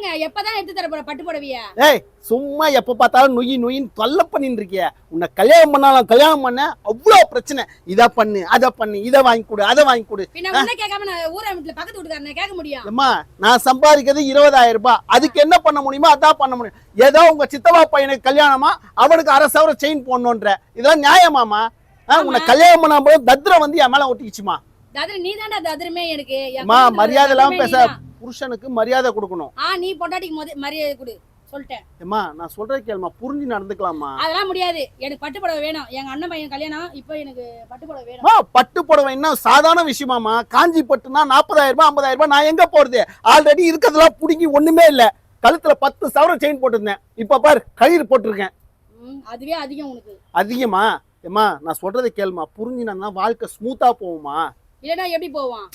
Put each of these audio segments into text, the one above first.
என்னங்க எப்பதான் எடுத்து தர போற பட்டு புடவைய? ஏய் சும்மா எப்ப பார்த்தாலும் நொயின் தொல்லை பண்ணிட்டு இருக்கிய. உன்னை கல்யாணம் பண்ணாலும் கல்யாணம் பண்ண அவ்வளவு பிரச்சனை. இதை பண்ணு அதை பண்ணு, இதை வாங்கி கொடு அதை வாங்கி கொடு. பின்ன உன்ன கேட்காம நான் ஊரை வீட்டுல பக்கத்து வீட்டுக்காரனை கேட்க முடியும்? அம்மா நான் சம்பாதிக்கிறது 20,000 ரூபாய். அதுக்கு என்ன பண்ண முடியுமோ அதான் பண்ண முடியும். ஏதோ உங்க சித்தப்பா பையனுக்கு கல்யாணமா அவனுக்கு 1/2 சவர செயின் போடணுன்ற இதெல்லாம் நியாயமாமா? உன்னை கல்யாணம் பண்ண போது தத்ரம் வந்து என் மேல ஒட்டிக்கிச்சுமா. நீ தான்டா தத்ரமே எனக்கு. மரியாதை எல்லாம் பேச. புருஷனுக்கு மரியாதை கொடுக்கணும். நீ பொண்டாட்டிக்கு மரியாதை கொடு சொல்லிட்டேன். அம்மா நான் சொல்றேன் கேளுமா, புரிஞ்சு நடந்துக்கலாமா? அதெல்லாம் முடியாது. எனக்கு பட்டு புடவை வேணும். எங்க அண்ணன் பையன் கல்யாணம், இப்போ எனக்கு பட்டு புடவை வேணும். பட்டு புடவை என்ன சாதாரண விஷயமாமா? காஞ்சி பட்டுனா 40,000 ரூபாய் 50,000 ரூபாய். நான் எங்க போறது? ஆல்ரெடி இருக்கிறதெல்லாம் புடுங்கி ஒண்ணுமே இல்ல. கழுத்துல 10 சவர செயின் போட்டிருந்தேன். இப்ப பாரு கயிறு போட்டிருக்கேன். அதுவே அதிகம் உனக்கு. அதிகமா? ஏமா நான் சொல்றதை கேளுமா, புரிஞ்சுனா வாழ்க்கை ஸ்மூத்தா போகுமா? இல்லனா எப்படி போவான்?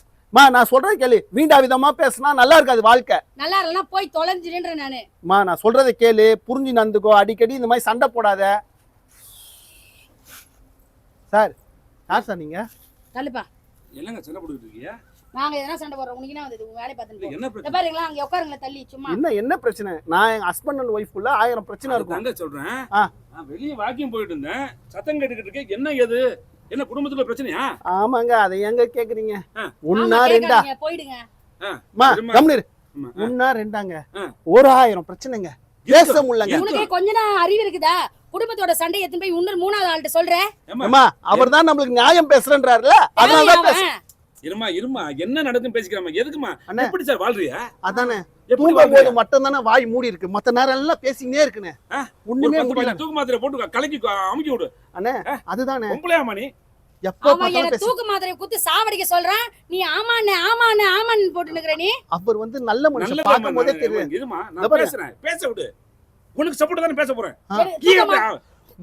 நான் சொல்றதை கேளு. வீண்டா விதமா பேசினா நல்லா இருக்காது வாழ்க்கை. நல்லா இல்லனா போய் தொலைஞ்சிரேன்ற நானு. நான் சொல்றதை கேளு, புரிஞ்சு நடந்துக்கோ. அடிக்கடி இந்த மாதிரி சண்டை போடாத. சார் யார் சார் நீங்க? தள்ளுப்பா. என்னங்க சண்டை போட்டுட்டு இருக்கீங்க? நாங்க எதனா சண்டை போறோம். உங்களுக்கு என்ன வந்து உங்க வேலைய பார்த்துட்டு என்ன பிரச்சனை? பாருங்களா அங்க உட்காருங்க தள்ளி சும்மா. என்ன பிரச்சனை? நான் எங்க ஹஸ்பண்ட் அண்ட் ஒய்ஃப் குள்ள 1000 பிரச்சனை இருக்கும். நான் சொல்றேன். நான் வெளிய வாக்கியம் போயிட்டு இருந்தேன். சத்தம் கேட்டுக்கிட்டு இருக்கேன். என்ன ஏது? என்ன குடும்பத்துல பிரச்சனையா? ஆமாங்க, அதை எங்க கேக்குறீங்க? ஒண்ணா ரெண்டா? போய்டுங்க. கம்முனு. ஒண்ணா ரெண்டாங்க? 1000 பிரச்சனைங்க. பேச முடியலங்க. உனக்கு கொஞ்ச அறிவு இருக்குதா? குடும்பத்தோட சண்டை எத்தனை போய் இன்னொரு மூணாவது ஆள்கிட்ட சொல்ற? அம்மா அவர்தான் நம்மளுக்கு நியாயம் பேசுறேன்றாருல, அதனால தான் பேச. இருமா என்ன நடக்குன்னு பேசிக்கலாமா? எதுக்குமா எப்படி சார் வாழ்றியா? அதானே தூங்கும்போது மட்டும் தானே வாய் மூடி இருக்கு, மத்த நேரம் எல்லாம் பேசினே இருக்குனே. ஒண்ணுமே முடியல. தூக்கு மாத்திரை போட்டு கலக்கி அமுக்கி விடு அண்ணே. அதுதானே பொம்பளையாமா நீ? அவன் என்ன தூக்கு மாத்திரை குத்தி சாவடிக்க சொல்றான். நீ ஆமான்னு போட்டு நிக்கிற. நீ அவர் வந்து நல்ல மனுஷன் பாக்கும்போதே தெரியும். இருமா நான் பேசுறேன், பேச விடு. உனக்கு சப்போர்ட் தானே பேச போறேன்.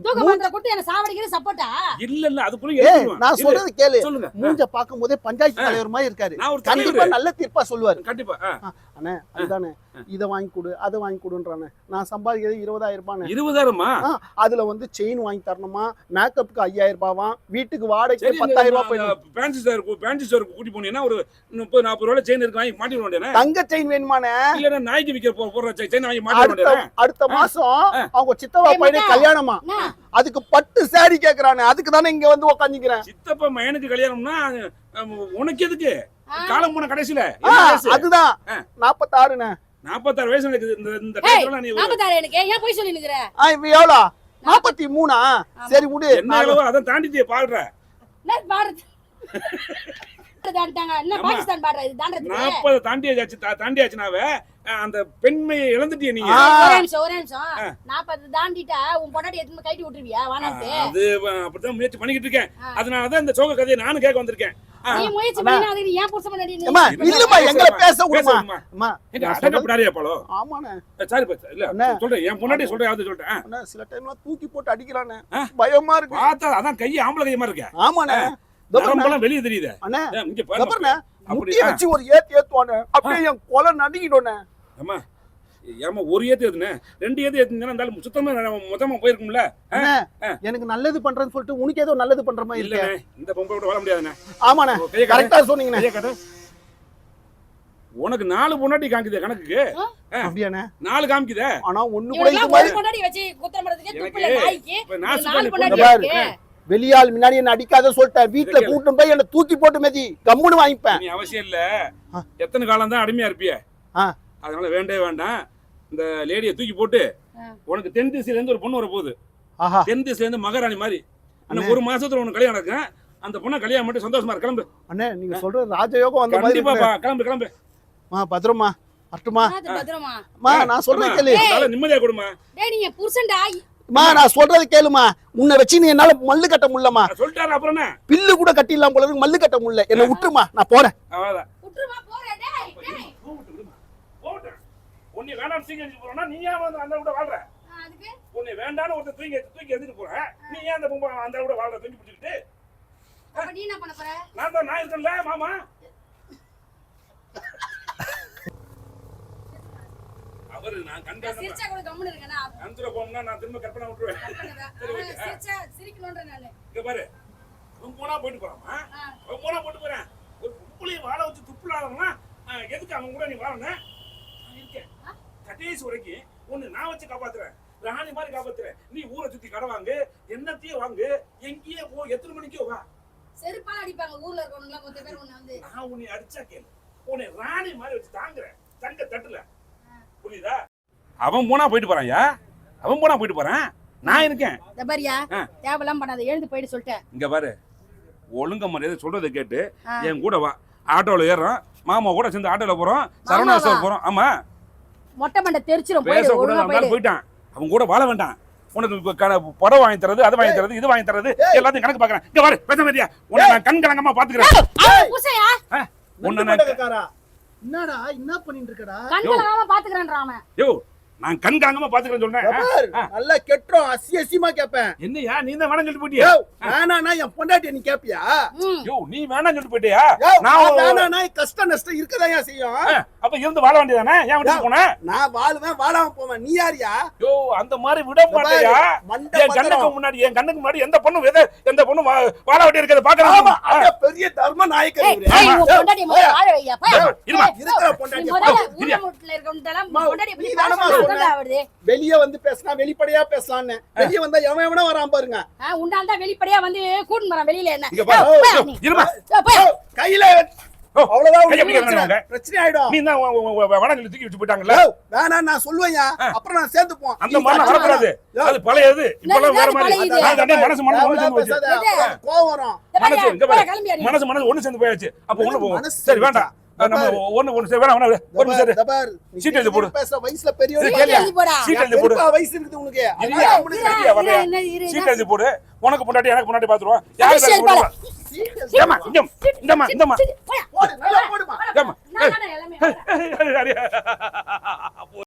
தூக்கு மாத்திரை குத்தி என்ன சாவடிக்கிற சப்போர்ட்டா? இல்ல அது புரியுது. நான் சொல்றது கேளு. சொல்லுங்க. மூஞ்ச பாக்கும்போதே பஞ்சாயத்து தலைவர் மாதிரி இருக்காரு. கண்டிப்பா நல்ல தீர்ப்பா சொல்லுவாரு. கண்டிப்பா. அண்ணே அதுதானே இத வாங்கி கொடு அதை வாங்கி கொடுன்றானே. நான் சம்பாதிக்கிறது 20,000 ரூபாய். 20,000மா? அதுல வந்து செயின் வாங்கி தரணுமா, மேக்கப்புக்கு 5,000 ரூபாவா, வீட்டுக்கு வாடகைக்கு 10,000 ரூபாய் போயிடும். ஃபேன்சி ஸ்டோர் கூட்டி போனீங்கன்னா ஒரு 30-40 ரூபாய் செயின் இருக்கு, வாங்கி மாட்டி வேண்டியனே. தங்க செயின் வேணுமானே? இல்ல நாய்க்கு விக்கிற போற செயின் வாங்கி மாட்டி வேண்டியனே. அடுத்த மாசம் அவங்க சித்தப்பா பையனுக்கு கல்யாணமா, அதுக்கு பட்டு சாரி கேக்குறானே. அதுக்கு தானே இங்க வந்து உட்கார்ந்திக்கிறேன். சித்தப்பா மயனுக்கு கல்யாணம்னா உனக்கு எதுக்கு? காலம் போன கடைசில அதுதான் 46ண்ணே. 46 வயசு எனக்கு இந்த டைம்ல நீ 46 எனக்கு ஏன் போய் சொல்லி நிக்கிற? இவ எவ்வளோ? 43. சரி விடு. என்ன அளவு அத தாண்டிட்டே பாடுற. என்ன பாடுற? தாண்டாங்க. என்ன பாகிஸ்தான் பாடுற இது தாண்டறது? 40 தாண்டியாச்சுனாவே அந்த பெண்மையை இழந்துட்டியே நீங்க. ஒரே நிமிஷம் 40 தாண்டிட்டா உன் பொண்டாட்டி எதுமே கைட்டி விட்டுருவியா? வானாட்டு அது அப்படிதான் முயற்சி பண்ணிக்கிட்டு இருக்கேன். அதனால தான் இந்த சோக கதையை நானும் கேட்க வந்திருக்கேன். நீ முயற்சி பண்ணா அதுக்கு ஏன் புருஷன் பண்ணடி? அம்மா இல்லம்மா எங்கள பேச விடுமா. அம்மா எங்க அடங்க படாரியா பாலோ? ஆமாண்ணே. சாரி பா. இல்ல சொல்றேன், என் பொண்டாட்டி சொல்றேன், அது சொல்றேன். அண்ணா சில டைம்ல தூக்கி போட்டு அடிக்கறானே. பயமா இருக்கு. பார்த்தா அதான் கை ஆம்பளை கை மாதிரி இருக்கு. ஆமாண்ணே. நரம்பெல்லாம் வெளிய தெரியுது. அண்ணா இங்க பாருங்க. அப்படியே வச்சு ஒரு ஏத்துவானே. அப்படியே என் கொலை நடுங்கிட்டோனே. அம்மா ஏமா ஒரு ஏத்து ஏத்துனே, 2 ஏத்து ஏத்துனா இருந்தாலும் சுத்தமா மொத்தமா போயிருக்கும்ல. எனக்கு நல்லது பண்றேன்னு சொல்லிட்டு உனக்கு ஏதோ நல்லது பண்ற மாதிரி இல்ல. இந்த பொம்பளை கூட வாழ முடியாதுண்ணே. ஆமாண்ணே கரெக்டா சொன்னீங்கண்ணே. உனக்கு 4 பொண்டாட்டி காமிக்குதே கணக்குக்கு. அப்படியாண்ணே? 4 காமிக்குதே. ஆனா ஒண்ணு கூட இது மாதிரி பொண்டாட்டி வச்சு குத்தம் பண்றதுக்கு துப்புல நாய்க்கு. நான் 4 பொண்டாட்டி வெளியால் முன்னாடி என்ன அடிக்காத சொல்லிட்டேன். வீட்டுல கூட்டும் போய் என்ன தூக்கி போட்டு மெதி கம்முன்னு வாங்கிப்பேன். நீ அவசியம் இல்ல. எத்தனை காலம் தான் அடிமையா இருப்பிய? அதனால வேண்டே வேண்டாம். இந்த லேடியை தூக்கி போட்டு உனக்கு தென் திசையில இருந்து ஒரு பொண்ணு வர போகுது. தென் திசையில இருந்து மகாராணி மாதிரி. இன்னும் 1 மாசத்துல உனக்கு கல்யாணம் நடக்கும். அந்த பொண்ணை கல்யாணம் மட்டும் சந்தோஷமா இருக்கு. கிளம்பு அண்ணே. நீங்க சொல்ற ராஜயோகம் அந்த மாதிரி. கண்டிப்பா கிளம்பு. பத்திரமா அட்டுமா. பத்திரமா. நான் சொல்றேன் கேளு. நிம்மதியா கொடுமா. டேய் நீ புருஷன்டா. நான் சொல்றது கேளுமா. உன்னை வச்சு நீ என்னால மல்லு கட்ட முடியலமா. சொல்லிட்டாரு அப்புறம் என்ன? பில்லு கூட கட்டிடலாம் போல இருக்கு, மல்லு கட்ட முடியல. என்ன விட்டுருமா, நான் போறேன். அவ்வளவுதான். விட்டுருமா போறேன். டேய் போடு. உன்னை வேண்டாம் சீங்க எடுத்து போறனா நீ ஏன் வந்து அந்த கூட வாழ்ற? அதுக்கு உன்னை வேண்டாம்னு ஒருத்த தூக்கி எடுத்து போற. நீ ஏன் அந்த பொம்பளை அந்த கூட வாழ்ற தூக்கி பிடிச்சிட்டு? அப்ப நீ என்ன பண்ண போற? நான் இருக்கேன்ல மாமா. அவரு நான் கண்டா சிரிச்சா கூட கம்முன்னு இருக்கேனா? அந்தர போம்னா நான் திரும்ப கற்பனை விட்டுருவேன். சிரிச்சா சிரிக்கணும்ன்ற நானு. இங்க பாரு. போனா போயிட்டு போறாமா? போனா போட்டு போறேன். ஒரு புள்ளைய வாழ வச்சு துப்புலாறனா எதுக்கு அவன் கூட நீ வாழணும்? நான் இருக்கேன். கடைசி வரைக்கும் உன்னை நான் வச்சு காப்பாத்துறேன், ராணி மாதிரி காப்பாத்துறேன். நீ ஊரை சுத்தி கடை வாங்கு, என்னத்தையும் வாங்கு, எங்கேயே போ, எத்தனை மணிக்கோ வா. செருப்பால அடிப்பாங்க ஊர்ல இருக்கவங்க மொத்த பேர் உன்னை வந்து. நான் உன்னை அடிச்சா கேளு, உன்னை ராணி மாதிரி வச்சு தாங்குறேன் தங்க தட்டுல. புரியுதா? அவன் போனா போயிட்டு போறான்யா, அவன் போனா போயிட்டு போறான், நான் இருக்கேன். இந்த பாரியா தேவலாம் பண்ணாத, எழுந்து போயிட்டு சொல்லிட்டேன். இங்க பாரு, ஒழுங்க மரியாதை சொல்றதை கேட்டு என் கூட வா. ஆட்டோல ஏறோம், மாமா கூட சேர்ந்து ஆட்டோல போறோம், சரவணா ஸ்டோர் போறோம். ஆமா, மொட்டை மண்டை தெரிச்சிரும். பேச கூட போயிட்டான், அவன் கூட வாழ வேண்டாம். உனக்கு படம் வாங்கி தரது, அது வாங்கி தரது, இது வாங்கி தரது, எல்லாத்தையும் கணக்கு பாக்குறேன். இங்க பாரு, பேச மாட்டியா? உன்னை நான் கண் கலங்கமா பாத்துக்கிறேன். புசையா உன்னை என்னடா என்ன பண்ணிட்டு இருக்கடா? கண்களாம பாத்துக்கறான்றான் அவன். யோ, நான் கண் கலங்கமா பாத்துக்கிறேன்னு சொன்னேன். நல்லா கெட்டோம், அசியசியமா கேப்பேன். என்னையா நீ தான் வேணாம் சொல்லிட்டு போயிட்டியா? வேணானா என் பொண்டாட்டி நீ கேப்பியா? யோ, நீ வேணாம் சொல்லிட்டு போயிட்டியா? நான் வேணானா கஷ்ட நஷ்டம் இருக்கதாயா செய்யும். அப்ப இருந்து வாழ வேண்டியதானே? ஏன் விட்டு போன? நான் வாழுவேன், வாழாம போவேன். நீ யாரியா? யோ, அந்த மாதிரி விட மாட்டேயா? என் கண்ணுக்கு முன்னாடி எந்த பொண்ணும் எந்த பொண்ணும் வாழ வேண்டிய இருக்கிறத பாக்குறான். பெரிய தர்ம நாயக்கர் இவரு. பொண்டாட்டி முதல்ல வாழ வையா. இருக்கிற பொண்டாட்டி ஊர்ல இருக்கவங்கலாம் பொண்டாட்டி எப்படி பாக்குறாங்க? வெளிய வந்து பேசினா வெளிப்படையா பேசலான்னு, வெளிய வந்தா எவன் எவனா வரான் பாருங்க. உண்டாந்தா வெளிப்படையா வந்து கூட்டு மரம் வெளியில என்ன கையில அவ்வளவுதான் பிரச்சனை ஆயிடும். நீ தான் வேணாம் சொல்லி தூக்கி வச்சு போயிட்டாங்கல்ல. வேணாம் நான் சொல்லுவேன், அப்புறம் நான் சேர்த்துப்போம். அந்த மாதிரி வரக்கூடாது, அது பழையது. இப்பெல்லாம் வேற மாதிரி. மனசு ஒண்ணு சேர்ந்து போச்சு. கோவம் வரும். மனசு ஒண்ணு சேர்ந்து போயாச்சு. அப்ப ஒண்ணு போகும். சரி வேண்டாம், நம்ம ஒண்ணு சரி வேணாம். ஒரு நிமிஷம் சீட் எழுதி போடு. பேச வயசுல பெரியவங்க சீட் எழுதி போடு. வயசு இருக்குது உனக்கு. சீட் எழுதி போடு. உனக்கு பொண்டாட்டி எனக்கு பொண்டாட்டி பாத்துருவோம். யாரு பேர் போடுவா? இந்தமா போடு, நல்லா போடுமா. நான் எல்லாமே